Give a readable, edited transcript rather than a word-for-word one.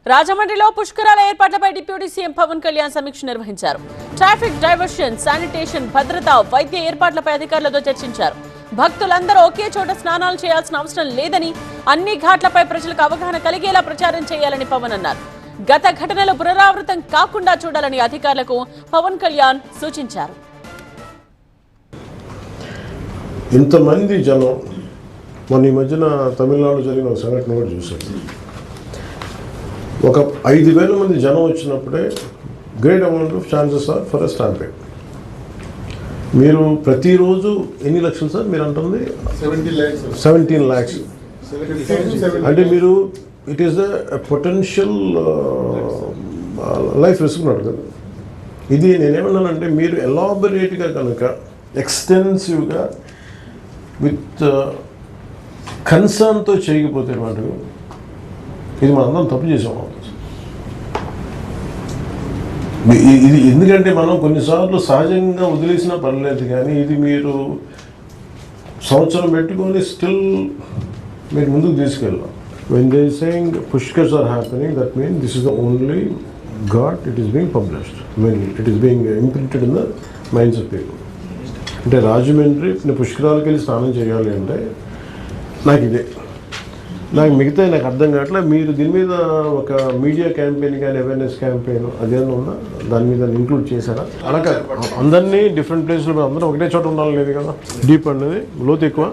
రాజమండ్రిలో పుష్కరాల ఏర్పాట్లపై డిప్యూటీ సీఎం పవన్ కళ్యాణ్ సమీక్ష నిర్వహించారు. ట్రాఫిక్ డైవర్షన్, శానిటేషన్, భద్రత, వైద్య ఏర్పాట్లపై అధికారులతో చర్చించారు. భక్తులందరూ ఒకే చోట స్నానాలు చేయాల్సిన అవసరం లేదని, అన్ని ఘాట్లపై ప్రజలకు అవగాహన కలిగేలా ప్రచారం చేయాలని పవన్ అన్నారు. గత ఘటనలు పునరావృతం కాకుండా చూడాలని అధికారులకు పవన్ కళ్యాణ్ సూచించారు. ఇంతమంది జనం మన ఈ మధ్యన తమిళనాడు జరిగిన ఒక సంఘటన కూడా చూశారు. ఒక 5,000 మంది జనం వచ్చినప్పుడే great amount of chances are for a stampede. మీరు ప్రతిరోజు ఎన్ని లక్షలు సార్ మీరు అంటుంది? 17 lakhs. అంటే మీరు it is a potential life risk ఉన్నాడు కదా. ఇది నేనేమన్నానంటే మీరు ఎలాబొరేట్గా కనుక ఎక్స్టెన్సివ్గా విత్ కన్సర్న్తో చేయకపోతే మాట ఇది మనందరం తప్పు చేసాం. ఇది ఎందుకంటే మనం కొన్నిసార్లు సహజంగా వదిలేసినా పర్లేదు, కానీ ఇది మీరు సంవత్సరం పెట్టుకొని స్టిల్ మీరు ముందుకు తీసుకెళ్ళాం. When they saying Pushkars are happening, that mean this is the only god, it is being published, mean it is being imprinted in the minds of people. అంటే రాజమండ్రి నేను పుష్కరాలకు వెళ్ళి స్నానం చేయాలి అంటే నాకు మిగతా నాకు అర్థం కావట్లే. మీరు దీని మీద ఒక మీడియా క్యాంపెయిన్ కానీ అవేర్నెస్ క్యాంపెయిన్ అదేమన్నా ఉందా? దాని మీద ఇంక్లూడ్ చేశారా? అలాగే అందరినీ డిఫరెంట్ ప్లేస్లో అందరూ ఒకటే చోట ఉండాలి లేదు కదా. డీప్ అనేది లోతు ఎక్కువ.